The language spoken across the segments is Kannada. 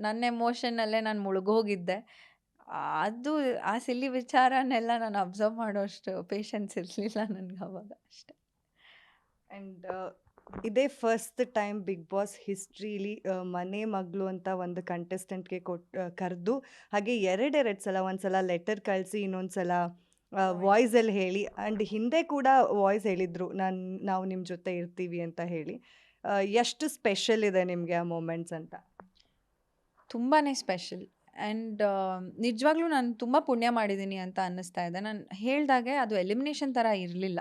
ನನ್ನ ಎಮೋಷನಲ್ಲೇ ನಾನು ಮುಳುಗೋಗಿದ್ದೆ. ಅದು ಆ ಸಿಲ್ಲಿ ವಿಚಾರನೆಲ್ಲ ನಾನು ಅಬ್ಸರ್ವ್ ಮಾಡೋಷ್ಟು ಪೇಷನ್ಸ್ ಇರಲಿಲ್ಲ ನನಗೆ ಅವಾಗ ಅಷ್ಟೆ. ಆ್ಯಂಡ್ ಇದೇ ಫಸ್ಟ್ ಟೈಮ್ ಬಿಗ್ ಬಾಸ್ ಹಿಸ್ಟ್ರೀಲಿ ಮನೆ ಮಗಳು ಅಂತ ಒಂದು ಕಂಟೆಸ್ಟೆಂಟ್ಗೆ ಕರೆದು ಹಾಗೆ ಎರಡೆರಡು ಸಲ ಒಂದ್ಸಲ ಲೆಟರ್ ಕಳಿಸಿ ಇನ್ನೊಂದ್ಸಲ ವಾಯ್ಸಲ್ಲಿ ಹೇಳಿ ಆ್ಯಂಡ್ ಹಿಂದೆ ಕೂಡ ವಾಯ್ಸ್ ಹೇಳಿದ್ರು ನಾವು ನಿಮ್ಮ ಜೊತೆ ಇರ್ತೀವಿ ಅಂತ ಹೇಳಿ. ಎಷ್ಟು ಸ್ಪೆಷಲ್ ಇದೆ ನಿಮಗೆ ಆ ಮೂಮೆಂಟ್ಸ್ ಅಂತ? ತುಂಬಾ ಸ್ಪೆಷಲ್. ಆ್ಯಂಡ್ ನಿಜವಾಗ್ಲೂ ನಾನು ತುಂಬ ಪುಣ್ಯ ಮಾಡಿದ್ದೀನಿ ಅಂತ ಅನ್ನಿಸ್ತಾ ಇದೆ. ನಾನು ಹೇಳ್ದಾಗೆ ಅದು ಎಲಿಮಿನೇಷನ್ ಥರ ಇರಲಿಲ್ಲ.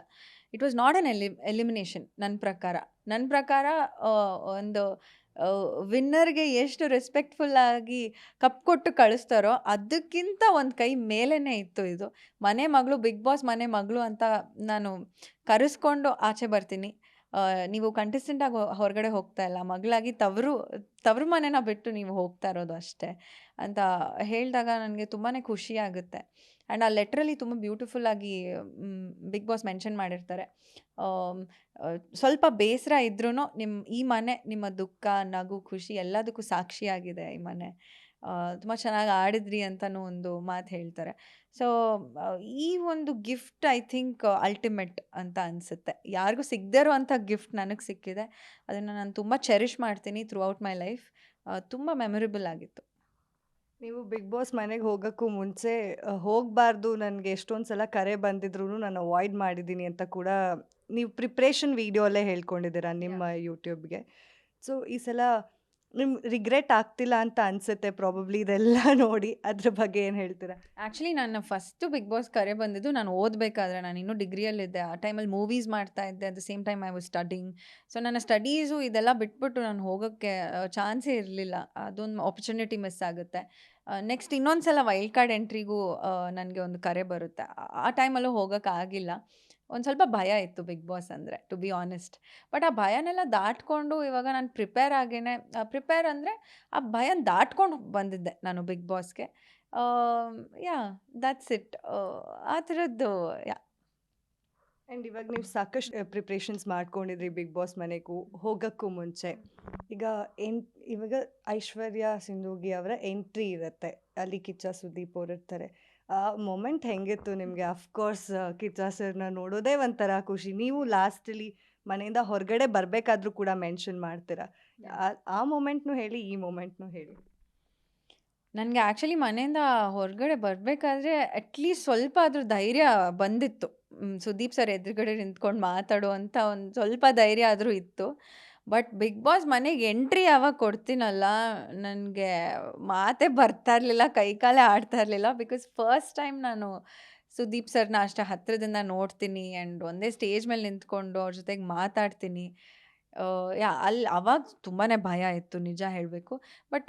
It was not an elimination ನನ್ನ ಪ್ರಕಾರ. ನನ್ನ ಪ್ರಕಾರ ಒಂದು ವಿನ್ನರ್‌ಗೆ ಎಷ್ಟು ರೆಸ್ಪೆಕ್ಟ್‌ಫುಲ್ಲಾಗಿ ಕಪ್ ಕೊಟ್ಟು ಕಳಿಸ್ತಾರೋ ಅದಕ್ಕಿಂತ ಒಂದು ಕೈ ಮೇಲೇನೇ ಇತ್ತು ಇದು. ಮನೆ ಮಗಳು, ಬಿಗ್ ಬಾಸ್ ಮನೆ ಮಗಳು ಅಂತ ನಾನು ಕರೆಸ್ಕೊಂಡು ಆಚೆ ಬರ್ತೀನಿ. ನೀವು ಕಂಟೆಸ್ಟೆಂಟ್ ಆಗಿ ಹೊರಗಡೆ ಹೋಗ್ತಾ ಇಲ್ಲ, ಮಗಳಾಗಿ ತವರು ಮನೆನ ಬಿಟ್ಟು ನೀವು ಹೋಗ್ತಾ ಇರೋದು ಅಷ್ಟೇ ಅಂತ ಹೇಳಿದಾಗ ನನಗೆ ತುಂಬಾ ಖುಷಿ ಆಗುತ್ತೆ. ಆ್ಯಂಡ್ ಆ ಲೆಟ್ರಲ್ಲಿ ತುಂಬ ಬ್ಯೂಟಿಫುಲ್ಲಾಗಿ ಬಿಗ್ ಬಾಸ್ ಮೆನ್ಷನ್ ಮಾಡಿರ್ತಾರೆ. ಸ್ವಲ್ಪ ಬೇಸರ ಇದ್ರೂ ಈ ಮನೆ ನಿಮ್ಮ ದುಃಖ, ನಗು, ಖುಷಿ ಎಲ್ಲದಕ್ಕೂ ಸಾಕ್ಷಿಯಾಗಿದೆ ಈ ಮನೆ. ತುಂಬ ಚೆನ್ನಾಗಿ ಆಡಿದ್ರಿ ಅಂತಲೂ ಒಂದು ಮಾತು ಹೇಳ್ತಾರೆ. ಸೊ ಈ ಒಂದು ಗಿಫ್ಟ್ ಐ ಥಿಂಕ್ ಅಲ್ಟಿಮೇಟ್ ಅಂತ ಅನಿಸುತ್ತೆ. ಯಾರಿಗೂ ಸಿಗದೇ ಇರೋವಂಥ ಗಿಫ್ಟ್ ನನಗೆ ಸಿಕ್ಕಿದೆ. ಅದನ್ನು ನಾನು ತುಂಬ ಚೆರಿಷ್ ಮಾಡ್ತೀನಿ ಥ್ರೂ ಔಟ್ ಮೈ ಲೈಫ್. ತುಂಬ ಮೆಮೊರೇಬಲ್ ಆಗಿತ್ತು. ನೀವು ಬಿಗ್ ಬಾಸ್ ಮನೆಗೆ ಹೋಗೋಕ್ಕೂ ಮುಂಚೆ ಹೋಗಬಾರ್ದು, ನನಗೆ ಎಷ್ಟೊಂದು ಸಲ ಕರೆ ಬಂದಿದ್ರೂ ನಾನು ಅವಾಯ್ಡ್ ಮಾಡಿದ್ದೀನಿ ಅಂತ ಕೂಡ ನೀವು ಪ್ರಿಪ್ರೇಷನ್ ವೀಡಿಯೋ ಅಲ್ಲೇ ಹೇಳ್ಕೊಂಡಿದ್ದೀರಾ ನಿಮ್ಮ ಯೂಟ್ಯೂಬ್ಗೆ. ಸೊ ಈ ಸಲ ನಿಮ್ಗೆ ರಿಗ್ರೆಟ್ ಆಗ್ತಿಲ್ಲ ಅಂತ ಅನಿಸುತ್ತೆ ಪ್ರಾಬಬ್ಲಿ ಇದೆಲ್ಲ ನೋಡಿ. ಅದ್ರ ಬಗ್ಗೆ ಏನು ಹೇಳ್ತೀರಾ? ಆ್ಯಕ್ಚುಲಿ ನನ್ನ ಫಸ್ಟು ಬಿಗ್ ಬಾಸ್ ಕರೆ ಬಂದಿದ್ದು ನಾನು ಓದಬೇಕಾದ್ರೆ. ನಾನು ಇನ್ನೂ ಡಿಗ್ರಿಯಲ್ಲಿದ್ದೆ. ಆ ಟೈಮಲ್ಲಿ ಮೂವೀಸ್ ಮಾಡ್ತಾ ಇದ್ದೆ. At the same time I was studying. So ನನ್ನ ಸ್ಟಡೀಸು ಇದೆಲ್ಲ ಬಿಟ್ಬಿಟ್ಟು ನಾನು ಹೋಗೋಕ್ಕೆ ಚಾನ್ಸೇ ಇರಲಿಲ್ಲ. ಅದೊಂದು ಆಪರ್ಚುನಿಟಿ ಮಿಸ್ ಆಗುತ್ತೆ. ನೆಕ್ಸ್ಟ್ ಇನ್ನೊಂದು ಸಲ ವೈಲ್ಡ್ ಕಾರ್ಡ್ ಎಂಟ್ರಿಗೂ ನನಗೆ ಒಂದು ಕರೆ ಬರುತ್ತೆ. ಆ ಟೈಮಲ್ಲೂ ಹೋಗೋಕ್ಕಾಗಿಲ್ಲ. ಒಂದು ಸ್ವಲ್ಪ ಭಯ ಇತ್ತು ಬಿಗ್ ಬಾಸ್ ಅಂದರೆ, ಟು ಬಿ ಆನೆಸ್ಟ್. ಬಟ್ ಆ ಭಯನೆಲ್ಲ ದಾಟ್ಕೊಂಡು ಇವಾಗ ನಾನು ಪ್ರಿಪೇರ್ ಅಂದರೆ ಆ ಭಯನ ದಾಟ್ಕೊಂಡು ಬಂದಿದ್ದೆ ನಾನು ಬಿಗ್ ಬಾಸ್ಗೆ. ಯಾಹ್! That's it. ಆ ಥರದ್ದು ಆ್ಯಂಡ್ ಇವಾಗ ನೀವು ಸಾಕಷ್ಟು ಪ್ರಿಪ್ರೇಷನ್ಸ್ ಮಾಡ್ಕೊಂಡಿದ್ರಿ ಬಿಗ್ ಬಾಸ್ ಮನೆಗೂ ಹೋಗೋಕ್ಕೂ ಮುಂಚೆ. ಈಗ ಇವಾಗ ಐಶ್ವರ್ಯ ಸಿಂಧೂಗಿ ಅವರ ಎಂಟ್ರಿ ಇರುತ್ತೆ, ಅಲ್ಲಿ ಕಿಚ್ಚ ಸುದೀಪ್ ಅವ್ರು ಇರ್ತಾರೆ. ಆ ಮೊಮೆಂಟ್ ಹೆಂಗಿತ್ತು ನಿಮಗೆ? ಅಫ್ಕೋರ್ಸ್ ಕಿಚ್ಚ ಸರ್ನ ನೋಡೋದೇ ಒಂಥರ ಖುಷಿ. ನೀವು ಲಾಸ್ಟಲ್ಲಿ ಮನೆಯಿಂದ ಹೊರಗಡೆ ಬರಬೇಕಾದ್ರೂ ಕೂಡ ಮೆನ್ಷನ್ ಮಾಡ್ತೀರಾ. ಆ ಮೊಮೆಂಟ್ನು ಹೇಳಿ, ಈ ಮೊಮೆಂಟ್ನು ಹೇಳಿ. ನನಗೆ ಆ್ಯಕ್ಚುಲಿ ಮನೆಯಿಂದ ಹೊರಗಡೆ ಬರಬೇಕಾದ್ರೆ ಅಟ್ಲೀಸ್ಟ್ ಸ್ವಲ್ಪ ಆದರೂ ಧೈರ್ಯ ಬಂದಿತ್ತು. ಸುದೀಪ್ ಸರ್ ಎದುರುಗಡೆ ನಿಂತ್ಕೊಂಡು ಮಾತಾಡುವಂಥ ಒಂದು ಸ್ವಲ್ಪ ಧೈರ್ಯ ಆದರೂ ಇತ್ತು. ಬಟ್ ಬಿಗ್ ಬಾಸ್ ಮನೆಗೆ ಎಂಟ್ರಿ ಯಾವಾಗ ಕೊಡ್ತೀನಲ್ಲ, ನನಗೆ ಮಾತೇ ಬರ್ತಾ ಇರಲಿಲ್ಲ, ಕೈ ಕಾಲೇ ಆಡ್ತಾ ಇರಲಿಲ್ಲ. ಬಿಕಾಸ್ ಫಸ್ಟ್ ಟೈಮ್ ನಾನು ಸುದೀಪ್ ಸರ್ನ ಅಷ್ಟು ಹತ್ತಿರದಿಂದ ನೋಡ್ತೀನಿ ಆ್ಯಂಡ್ ಒಂದೇ ಸ್ಟೇಜ್ ಮೇಲೆ ನಿಂತ್ಕೊಂಡು ಅವ್ರ ಜೊತೆಗೆ ಮಾತಾಡ್ತೀನಿ. ಅವಾಗ ತುಂಬಾ ಭಯ ಇತ್ತು ನಿಜ ಹೇಳಬೇಕು. ಬಟ್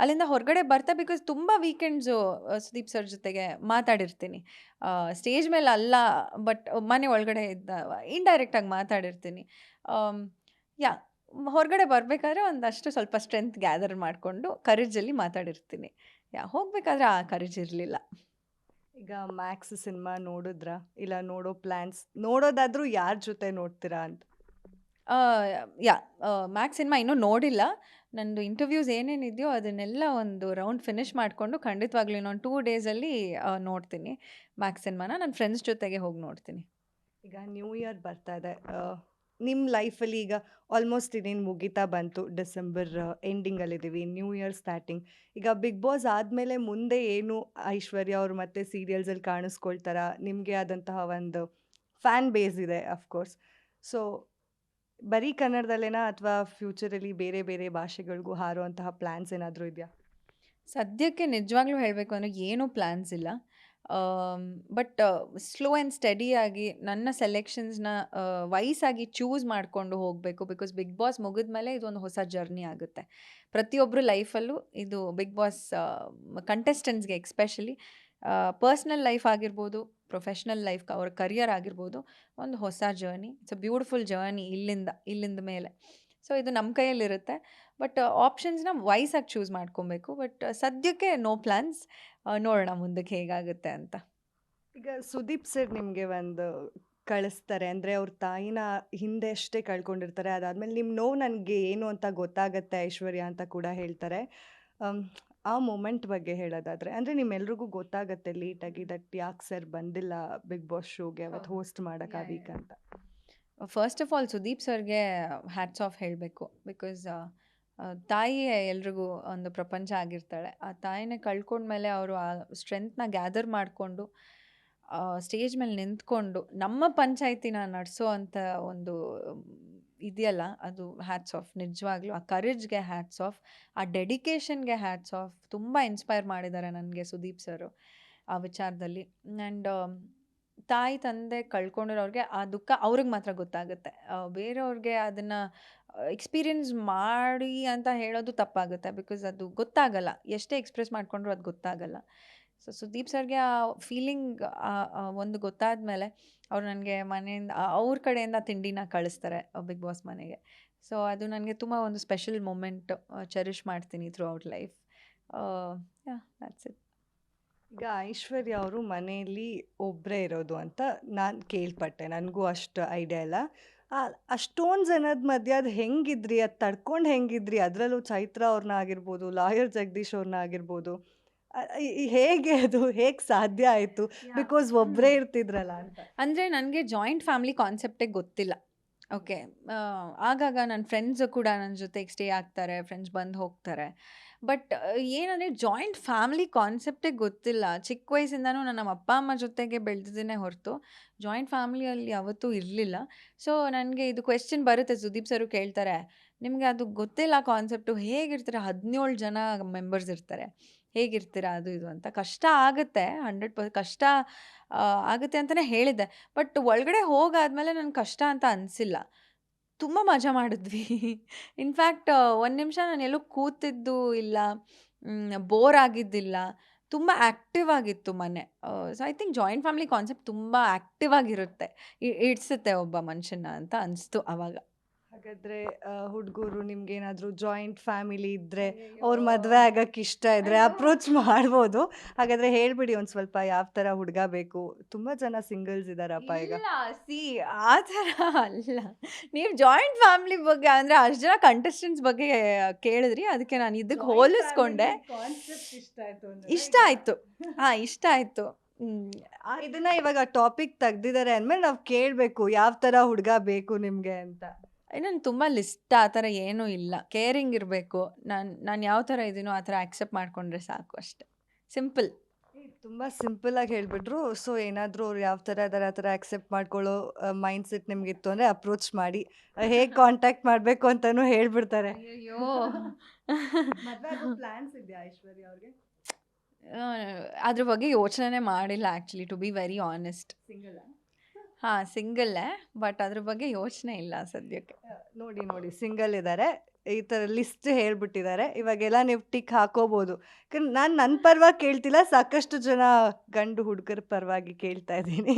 ಅಲ್ಲಿಂದ ಹೊರಗಡೆ ಬರ್ತಾ ಬಿಕಾಸ್ ತುಂಬ ವೀಕೆಂಡ್ಸು ಸುದೀಪ್ ಸರ್ ಜೊತೆಗೆ ಮಾತಾಡಿರ್ತೀನಿ. ಸ್ಟೇಜ್ ಮೇಲೆ ಅಲ್ಲ, ಬಟ್ ಮನೆ ಒಳಗಡೆ ಇಂಡೈರೆಕ್ಟಾಗಿ ಮಾತಾಡಿರ್ತೀನಿ. ಯಾಹ್! ಹೊರಗಡೆ ಬರಬೇಕಾದ್ರೆ ಒಂದಷ್ಟು ಸ್ವಲ್ಪ ಸ್ಟ್ರೆಂತ್ ಗ್ಯಾದರ್ ಮಾಡಿಕೊಂಡು ಕರೇಜಲ್ಲಿ ಮಾತಾಡಿರ್ತೀನಿ. ಹೋಗಬೇಕಾದ್ರೆ ಆ ಕರೇಜ್ ಇರಲಿಲ್ಲ. ಈಗ ಮ್ಯಾಕ್ಸ್ ಸಿನಿಮಾ ನೋಡಿದ್ರಾ? ಇಲ್ಲ ನೋಡೋ ಪ್ಲ್ಯಾನ್ಸ್? ನೋಡೋದಾದ್ರೂ ಯಾರ ಜೊತೆ ನೋಡ್ತೀರಾ ಅಂತ? ಮ್ಯಾಕ್ಸ್ ಸಿನಿಮಾ ಇನ್ನೂ ನೋಡಿಲ್ಲ. ನಂದು ಇಂಟರ್ವ್ಯೂಸ್ ಏನೇನಿದೆಯೋ ಅದನ್ನೆಲ್ಲ ಒಂದು ರೌಂಡ್ ಫಿನಿಶ್ ಮಾಡಿಕೊಂಡು ಖಂಡಿತವಾಗ್ಲೂ ಇನ್ನೊಂದು 2 ಡೇಸಲ್ಲಿ ನೋಡ್ತೀನಿ ಮ್ಯಾಕ್ಸ್ ಸಿನಿಮಾನ. ನನ್ನ ಫ್ರೆಂಡ್ಸ್ ಜೊತೆಗೆ ಹೋಗಿ ನೋಡ್ತೀನಿ. ಈಗ ನ್ಯೂ ಇಯರ್ ಬರ್ತಾ ಇದೆ. ನಿಮ್ಮ ಲೈಫಲ್ಲಿ ಈಗ ಆಲ್ಮೋಸ್ಟ್ ಇನ್ನೇನು ಮುಗೀತಾ ಬಂತು. ಡಿಸೆಂಬರ್ ಎಂಡಿಂಗಲ್ಲಿದ್ದೀವಿ, ನ್ಯೂ ಇಯರ್ ಸ್ಟಾರ್ಟಿಂಗ್. ಈಗ ಬಿಗ್ ಬಾಸ್ ಆದಮೇಲೆ ಮುಂದೆ ಏನು ಐಶ್ವರ್ಯ ಅವರು ಮತ್ತೆ ಸೀರಿಯಲ್ಸಲ್ಲಿ ಕಾಣಿಸ್ಕೊಳ್ತಾರಾ? ನಿಮಗೆ ಆದಂತಹ ಒಂದು ಫ್ಯಾನ್ ಬೇಸ್ ಇದೆ ಅಫ್ಕೋರ್ಸ್. ಸೊ ಬರೀ ಕನ್ನಡದಲ್ಲೇನಾ ಅಥವಾ ಫ್ಯೂಚರಲ್ಲಿ ಬೇರೆ ಬೇರೆ ಭಾಷೆಗಳಿಗೂ ಹಾರುವಂತಹ ಪ್ಲ್ಯಾನ್ಸ್ ಏನಾದರೂ ಇದೆಯಾ? ಸದ್ಯಕ್ಕೆ ನಿಜವಾಗ್ಲೂ ಹೇಳಬೇಕು ಅಂದರೆ ಏನೂ ಪ್ಲ್ಯಾನ್ಸ್ ಇಲ್ಲ. ಬಟ್ ಸ್ಲೋ ಆ್ಯಂಡ್ ಸ್ಟಡಿಯಾಗಿ ನನ್ನ ಸೆಲೆಕ್ಷನ್ಸ್‌ನ ವೈಸಾಗಿ ಚೂಸ್ ಮಾಡಿಕೊಂಡು ಹೋಗಬೇಕು. ಬಿಕಾಸ್ ಬಿಗ್ ಬಾಸ್ ಮುಗಿದ್ಮೇಲೆ ಇದೊಂದು ಹೊಸ ಜರ್ನಿ ಆಗುತ್ತೆ. ಪ್ರತಿಯೊಬ್ಬರ ಲೈಫಲ್ಲೂ ಇದು ಬಿಗ್ ಬಾಸ್ ಕಂಟೆಸ್ಟೆಂಟ್ಸ್‌ಗೆ ಎಸ್ಪೆಷಲಿ ಪರ್ಸ್ನಲ್ ಲೈಫ್ ಆಗಿರ್ಬೋದು, ಪ್ರೊಫೆಷ್ನಲ್ ಲೈಫ್ ಅವ್ರ ಕರಿಯರ್ ಆಗಿರ್ಬೋದು, ಒಂದು ಹೊಸ journey. It's a beautiful journey ಇಲ್ಲಿಂದ ಮೇಲೆ. ಸೊ ಇದು ನಮ್ಮ ಕೈಯಲ್ಲಿರುತ್ತೆ. ಬಟ್ ಆಪ್ಷನ್ಸ್‌ನ ವೈಸಾಗಿ ಚೂಸ್ ಮಾಡ್ಕೊಬೇಕು. ಬಟ್ ಸದ್ಯಕ್ಕೆ ನೋ ಪ್ಲ್ಯಾನ್ಸ್. ನೋಡೋಣ ಮುಂದಕ್ಕೆ ಹೇಗಾಗುತ್ತೆ ಅಂತ. ಈಗ ಸುದೀಪ್ ಸರ್ ನಿಮಗೆ ಒಂದು ಕಳಿಸ್ತಾರೆ, ಅಂದರೆ ಅವ್ರ ತಾಯಿನ ಹಿಂದೆ ಅಷ್ಟೇ ಕಳ್ಕೊಂಡಿರ್ತಾರೆ. ಅದಾದಮೇಲೆ ನಿಮ್ಮ ನೋವು ನನಗೆ ಏನು ಅಂತ ಗೊತ್ತಾಗತ್ತೆ ಐಶ್ವರ್ಯ ಅಂತ ಕೂಡ ಹೇಳ್ತಾರೆ. ಆ ಮೊಮೆಂಟ್ ಬಗ್ಗೆ ಹೇಳೋದಾದರೆ, ಅಂದರೆ ನಿಮ್ಮೆಲ್ರಿಗೂ ಗೊತ್ತಾಗತ್ತೆ ಲೇಟಾಗಿ ದಟ್ ಯಾಕೆ ಸರ್ ಬಂದಿಲ್ಲ ಬಿಗ್ ಬಾಸ್ ಶೋಗೆ ಅವತ್ತು ಹೋಸ್ಟ್ ಮಾಡೋಕೆ ಆ ವೀಕ್ ಅಂತ. ಫಸ್ಟ್ ಆಫ್ ಆಲ್ ಸುದೀಪ್ ಸರ್ಗೆ ಹ್ಯಾಟ್ಸ್ ಆಫ್ ಹೇಳಬೇಕು. ಬಿಕಾಸ್ ತಾಯಿಯೇ ಎಲ್ರಿಗೂ ಒಂದು ಪ್ರಪಂಚ ಆಗಿರ್ತಾಳೆ. ಆ ತಾಯಿನೇ ಕಳ್ಕೊಂಡ್ಮೇಲೆ ಅವರು ಆ ಸ್ಟ್ರೆಂತ್ನ ಗ್ಯಾದರ್ ಮಾಡಿಕೊಂಡು ಸ್ಟೇಜ್ ಮೇಲೆ ನಿಂತ್ಕೊಂಡು ನಮ್ಮ ಪಂಚಾಯತಿನ ನಡೆಸೋ ಅಂಥ ಒಂದು ಇದೆಯಲ್ಲ, ಅದು ಹ್ಯಾಟ್ಸ್ ಆಫ್. ನಿಜವಾಗ್ಲೂ ಆ ಕರೇಜ್ಗೆ ಹ್ಯಾಟ್ಸ್ ಆಫ್, ಆ ಡೆಡಿಕೇಶನ್ಗೆ ಹ್ಯಾಟ್ಸ್ ಆಫ್. ತುಂಬ ಇನ್ಸ್ಪೈರ್ ಮಾಡಿದ್ದಾರೆ ನನಗೆ ಸುದೀಪ್ ಸರು ಆ ವಿಚಾರದಲ್ಲಿ. ಆ್ಯಂಡ್ ತಾಯಿ ತಂದೆ ಕಳ್ಕೊಂಡಿರೋರಿಗೆ ಆ ದುಃಖ ಅವ್ರಿಗೆ ಮಾತ್ರ ಗೊತ್ತಾಗುತ್ತೆ. ಬೇರೆಯವ್ರಿಗೆ ಅದನ್ನು ಎಕ್ಸ್ಪೀರಿಯನ್ಸ್ ಮಾಡಿ ಅಂತ ಹೇಳೋದು ತಪ್ಪಾಗುತ್ತೆ. ಬಿಕಾಸ್ ಅದು ಗೊತ್ತಾಗಲ್ಲ, ಎಷ್ಟೇ ಎಕ್ಸ್ಪ್ರೆಸ್ ಮಾಡಿಕೊಂಡ್ರು ಅದು ಗೊತ್ತಾಗಲ್ಲ. ಸೊ ಸುದೀಪ್ ಸರ್ಗೆ ಆ ಫೀಲಿಂಗ್ ಒಂದು ಗೊತ್ತಾದ ಮೇಲೆ ಅವ್ರು ನನಗೆ ಮನೆಯಿಂದ ಅವ್ರ ಕಡೆಯಿಂದ ತಿಂಡಿನ ಕಳಿಸ್ತಾರೆ ಬಿಗ್ ಬಾಸ್ ಮನೆಗೆ. ಸೊ ಅದು ನನಗೆ ತುಂಬ ಒಂದು ಸ್ಪೆಷಲ್ ಮೂಮೆಂಟ್, ಚೆರಿಷ್ ಮಾಡ್ತೀನಿ through out life. That's it. ಈಗ ಐಶ್ವರ್ಯ ಅವರು ಮನೆಯಲ್ಲಿ ಒಬ್ಬರೇ ಇರೋದು ಅಂತ ನಾನು ಕೇಳ್ಪಟ್ಟೆ. ನನಗೂ ಅಷ್ಟು ಐಡಿಯಾ ಇಲ್ಲ. ಅಷ್ಟೊಂದು ಜನದ ಮಧ್ಯೆ ಅದು ಹೆಂಗಿದ್ರಿ, ಅದು ತಡ್ಕೊಂಡು ಹೆಂಗಿದ್ರಿ? ಅದರಲ್ಲೂ ಚೈತ್ರ ಅವ್ರನ್ನ ಆಗಿರ್ಬೋದು, ಲಾಯರ್ ಜಗದೀಶ್ ಅವ್ರನ್ನ ಆಗಿರ್ಬೋದು, ಹೇಗೆ ಅದು ಹೇಗೆ ಸಾಧ್ಯ ಆಯಿತು? ಬಿಕಾಸ್ ಒಬ್ಬರೇ ಇರ್ತಿದ್ರಲ್ಲ ಅಂತ. ಅಂದರೆ ನನಗೆ ಜಾಯಿಂಟ್ ಫ್ಯಾಮಿಲಿ ಕಾನ್ಸೆಪ್ಟೇ ಗೊತ್ತಿಲ್ಲ. ಓಕೆ, ಆಗಾಗ ನನ್ನ ಫ್ರೆಂಡ್ಸು ಕೂಡ ನನ್ನ ಜೊತೆಗೆ ಸ್ಟೇ ಆಗ್ತಾರೆ, ಫ್ರೆಂಡ್ಸ್ ಬಂದು ಹೋಗ್ತಾರೆ. ಬಟ್ ಏನಂದರೆ ಜಾಯಿಂಟ್ ಫ್ಯಾಮಿಲಿ ಕಾನ್ಸೆಪ್ಟೇ ಗೊತ್ತಿಲ್ಲ. ಚಿಕ್ಕ ವಯಸ್ಸಿಂದನೂ ನಾನು ನಮ್ಮ ಅಪ್ಪ ಅಮ್ಮ ಜೊತೆಗೆ ಬೆಳೆದಿದ್ದೇನೆ ಹೊರತು ಜಾಯಿಂಟ್ ಫ್ಯಾಮಿಲಿಯಲ್ಲಿ ಯಾವತ್ತೂ ಇರಲಿಲ್ಲ. ಸೊ ನನಗೆ ಇದು ಕ್ವೆಶ್ಚನ್ ಬರುತ್ತೆ, ಸುದೀಪ್ ಸರು ಕೇಳ್ತಾರೆ, ನಿಮಗೆ ಅದು ಗೊತ್ತಿಲ್ಲ ಕಾನ್ಸೆಪ್ಟು, ಹೇಗಿರ್ತಾರೆ? 17 ಜನ ಮೆಂಬರ್ಸ್ ಇರ್ತಾರೆ, ಹೇಗಿರ್ತೀರಾ ಅದು ಇದು ಅಂತ. ಕಷ್ಟ ಆಗುತ್ತೆ, 100% ಕಷ್ಟ ಆಗುತ್ತೆ ಅಂತಲೇ ಹೇಳಿದ್ದೆ. ಬಟ್ ಒಳಗಡೆ ಹೋಗಾದ್ಮೇಲೆ ನನಗೆ ಕಷ್ಟ ಅಂತ ಅನಿಸಿಲ್ಲ. ತುಂಬ ಮಜಾ ಮಾಡಿದ್ವಿ. ಇನ್ಫ್ಯಾಕ್ಟ್ ಒಂದು ನಿಮಿಷ ನಾನು ಎಲ್ಲೂ ಕೂತಿದ್ದು ಇಲ್ಲ, ಬೋರ್ ಆಗಿದ್ದಿಲ್ಲ. ತುಂಬ ಆ್ಯಕ್ಟಿವ್ ಆಗಿತ್ತು ಮನೆ. So I think joint family concept ತುಂಬ ಆ್ಯಕ್ಟಿವ್ ಆಗಿರುತ್ತೆ, ಇಡ್ಸುತ್ತೆ ಒಬ್ಬ ಮನುಷ್ಯನ ಅಂತ ಅನಿಸ್ತು ಆವಾಗ. ಹಾಗಾದರೆ ಹುಡುಗರು ನಿಮ್ಗೇನಾದರೂ ಜಾಯಿಂಟ್ ಫ್ಯಾಮಿಲಿ ಇದ್ದರೆ, ಅವ್ರ ಮದುವೆ ಆಗಕ್ಕೆ ಇಷ್ಟ ಇದ್ದರೆ ಅಪ್ರೋಚ್ ಮಾಡ್ಬೋದು. ಹಾಗಾದರೆ ಹೇಳ್ಬಿಡಿ ಒಂದು ಸ್ವಲ್ಪ ಯಾವ ಥರ ಹುಡುಗ ಬೇಕು? ತುಂಬ ಜನ ಸಿಂಗಲ್ಸ್ ಇದ್ದಾರಪ್ಪ ಈಗ. ಇಲ್ಲ, ಸಿ ಆ ಥರ ಅಲ್ಲ. ನೀವು ಜಾಯಿಂಟ್ ಫ್ಯಾಮಿಲಿ ಬಗ್ಗೆ ಅಂದರೆ ಅಷ್ಟು ಜನ ಕಂಟೆಸ್ಟೆಂಟ್ಸ್ ಬಗ್ಗೆ ಕೇಳಿದ್ರಿ, ಅದಕ್ಕೆ ನಾನು ಇದಕ್ಕೆ ಹೋಲಿಸ್ಕೊಂಡೆ. ಇಷ್ಟ ಆಯಿತು. ಹಾಂ, ಇಷ್ಟ ಆಯಿತು. ಇದನ್ನ ಇವಾಗ ಟಾಪಿಕ್ ತೆಗ್ದಿದ್ದಾರೆ ಅಂದಮೇಲೆ ನಾವು ಕೇಳಬೇಕು, ಯಾವ ಥರ ಹುಡುಗ ಬೇಕು ನಿಮಗೆ ಅಂತ. ನಾನು ತುಂಬ ಲಿಸ್ಟ್ ಆ ಥರ ಏನೂ ಇಲ್ಲ. ಕೇರಿಂಗ್ ಇರಬೇಕು. ನಾನು ಯಾವ ಥರ ಇದ್ದೀನೋ ಆ ಥರ ಆ್ಯಕ್ಸೆಪ್ಟ್ ಮಾಡಿಕೊಂಡ್ರೆ ಸಾಕು, ಅಷ್ಟೆ. ಸಿಂಪಲ್. ತುಂಬ ಸಿಂಪಲಾಗಿ ಹೇಳಿಬಿಟ್ರು. ಸೊ ಏನಾದರೂ ಅವ್ರು ಯಾವ ಥರ ಇದ್ದಾರೆ ಆ ಥರ ಆ್ಯಕ್ಸೆಪ್ಟ್ ಮಾಡ್ಕೊಳ್ಳೋ ಮೈಂಡ್ ಸೆಟ್ ನಿಮಗಿತ್ತು ಅಂದರೆ ಅಪ್ರೋಚ್ ಮಾಡಿ, ಹೇಗೆ ಕಾಂಟ್ಯಾಕ್ಟ್ ಮಾಡಬೇಕು ಅಂತಲೂ ಹೇಳ್ಬಿಡ್ತಾರೆ. ಅಯ್ಯೋ, ಪ್ಲಾನ್ಸ್ ಇದೆಯಾ ಐಶ್ವರ್ಯ ಅವ್ರಿಗೆ? ಅದ್ರ ಬಗ್ಗೆ ಯೋಚನೆ ಮಾಡಿಲ್ಲ actually, to be very honest. Single? ಹಾಂ, ಸಿಂಗಲ್ಲೇ, ಬಟ್ ಅದ್ರ ಬಗ್ಗೆ ಯೋಚನೆ ಇಲ್ಲ ಸದ್ಯಕ್ಕೆ. ನೋಡಿ ಸಿಂಗಲ್ ಇದ್ದಾರೆ, ಈ ಥರ ಲಿಸ್ಟ್ ಹೇಳ್ಬಿಟ್ಟಿದ್ದಾರೆ. ಇವಾಗೆಲ್ಲ ನೀವು ಟಿಕ್ ಹಾಕೋಬೋದು. ಯಾಕಂದ್ರೆ ನಾನು ನನ್ನ ಪರವಾಗಿ ಕೇಳ್ತಿಲ್ಲ, ಸಾಕಷ್ಟು ಜನ ಗಂಡು ಹುಡುಗರ ಪರವಾಗಿ ಕೇಳ್ತಾ ಇದ್ದೀನಿ.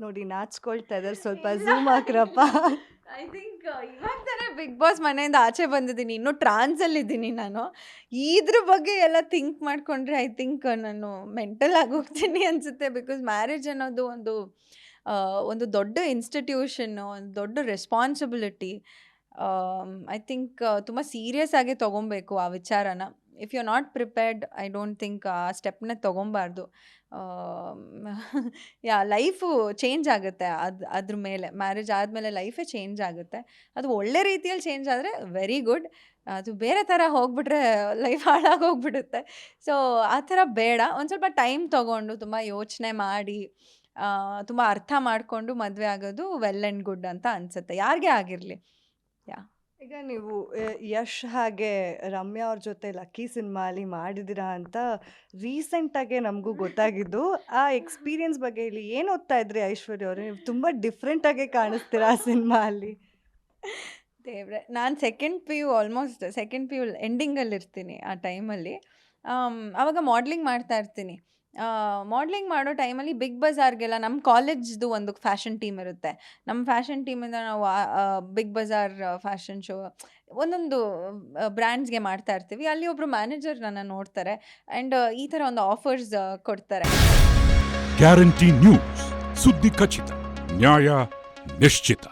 ನೋಡಿ ನಾಚ್ಕೊಳ್ತಾ ಇದ್ದಾರೆ, ಸ್ವಲ್ಪ ಝೂಮ್ ಹಾಕ್ರಪ್ಪ. ಐ ಥಿಂಕ್ ಇವಾಗ ತಾನೇ ಬಿಗ್ ಬಾಸ್ ಮನೆಯಿಂದ ಆಚೆ ಬಂದಿದ್ದೀನಿ, ಇನ್ನೂ ಟ್ರಾನ್ಸಲ್ಲಿದ್ದೀನಿ ನಾನು. ಇದ್ರ ಬಗ್ಗೆ ಎಲ್ಲ ಥಿಂಕ್ ಮಾಡಿಕೊಂಡ್ರೆ ಐ ಥಿಂಕ್ ನಾನು ಮೆಂಟಲ್ ಆಗೋಗ್ತೀನಿ ಅನಿಸುತ್ತೆ. ಬಿಕಾಸ್ ಮ್ಯಾರೇಜ್ ಅನ್ನೋದು ಒಂದು ದೊಡ್ಡ ಇನ್ಸ್ಟಿಟ್ಯೂಷನ್ನು, ಒಂದು ದೊಡ್ಡ ರೆಸ್ಪಾನ್ಸಿಬಿಲಿಟಿ. ಐ ಥಿಂಕ್ ತುಂಬ ಸೀರಿಯಸ್ ಆಗಿ ತೊಗೊಬೇಕು ಆ ವಿಚಾರನ. If you are not prepared, I don't think ಆ ಸ್ಟೆಪ್ನ ತೊಗೊಬಾರ್ದು. ಲೈಫು ಚೇಂಜ್ ಆಗುತ್ತೆ ಅದ್ರ ಮೇಲೆ. ಮ್ಯಾರೇಜ್ ಆದಮೇಲೆ ಲೈಫೇ ಚೇಂಜ್ ಆಗುತ್ತೆ. ಅದು ಒಳ್ಳೆ ರೀತಿಯಲ್ಲಿ ಚೇಂಜ್ ಆದರೆ ವೆರಿ ಗುಡ್. ಅದು ಬೇರೆ ಥರ ಹೋಗ್ಬಿಟ್ರೆ ಲೈಫ್ ಹಾಳಾಗೋಗ್ಬಿಡುತ್ತೆ. ಸೊ ಆ ಥರ ಬೇಡ. ಒಂದು ಸ್ವಲ್ಪ ಟೈಮ್ ತೊಗೊಂಡು ತುಂಬ ಯೋಚನೆ ಮಾಡಿ ತುಂಬ ಅರ್ಥ ಮಾಡಿಕೊಂಡು ಮದುವೆ ಆಗೋದು ವೆಲ್ ಆ್ಯಂಡ್ ಗುಡ್ ಅಂತ ಅನಿಸುತ್ತೆ, ಯಾರಿಗೇ ಆಗಿರಲಿ. ಈಗ ನೀವು ಯಶ್ ಹಾಗೆ ರಮ್ಯಾ ಅವ್ರ ಜೊತೆ ಲಕ್ಕಿ ಸಿನಿಮಾಲಿ ಮಾಡಿದ್ದೀರಾ ಅಂತ ರೀಸೆಂಟಾಗೆ ನಮಗೂ ಗೊತ್ತಾಗಿದ್ದು. ಆ ಎಕ್ಸ್ಪೀರಿಯನ್ಸ್ ಬಗ್ಗೆ ಹೇಳಿ. ಏನು ಓದ್ತಾ ಇದ್ರಿ ಐಶ್ವರ್ಯ ಅವರು? ನೀವು ತುಂಬ ಡಿಫ್ರೆಂಟಾಗೆ ಕಾಣಿಸ್ತೀರಾ ಆ ಸಿನಿಮಾ ಅಲ್ಲಿ. ದೇವ್ರೆ, ನಾನು ಆಲ್ಮೋಸ್ಟ್ ಸೆಕೆಂಡ್ ಪಿ ಯು ಎಂಡಿಂಗಲ್ಲಿರ್ತೀನಿ ಆ ಟೈಮಲ್ಲಿ. ಆವಾಗ ಮಾಡ್ಲಿಂಗ್ ಮಾಡ್ತಾ ಇರ್ತೀನಿ. ಮಾಡ್ಲಿಂಗ್ ಮಾಡೋ ಟೈಮಲ್ಲಿ ಬಿಗ್ ಬಜಾರ್ಗೆಲ್ಲ ನಮ್ಮ ಕಾಲೇಜ್ದು ಒಂದು ಫ್ಯಾಷನ್ ಟೀಮ್ ಇರುತ್ತೆ. ನಮ್ಮ ಫ್ಯಾಷನ್ ಟೀಮಿಂದ ನಾವು ಬಿಗ್ ಬಜಾರ್ ಫ್ಯಾಷನ್ ಶೋ ಒಂದೊಂದು ಬ್ರ್ಯಾಂಡ್ಸ್ಗೆ ಮಾಡ್ತಾ ಇರ್ತೀವಿ. ಅಲ್ಲಿ ಒಬ್ಬರು ಮ್ಯಾನೇಜರ್ ನನ್ನ ನೋಡ್ತಾರೆ ಆ್ಯಂಡ್ ಈ ಥರ ಒಂದು ಆಫರ್ಸ್ ಕೊಡ್ತಾರೆ. ಗ್ಯಾರಂಟಿ ನ್ಯೂಸ್, ಸುದ್ದಿ ಖಚಿತ, ನ್ಯಾಯ ನಿಶ್ಚಿತ.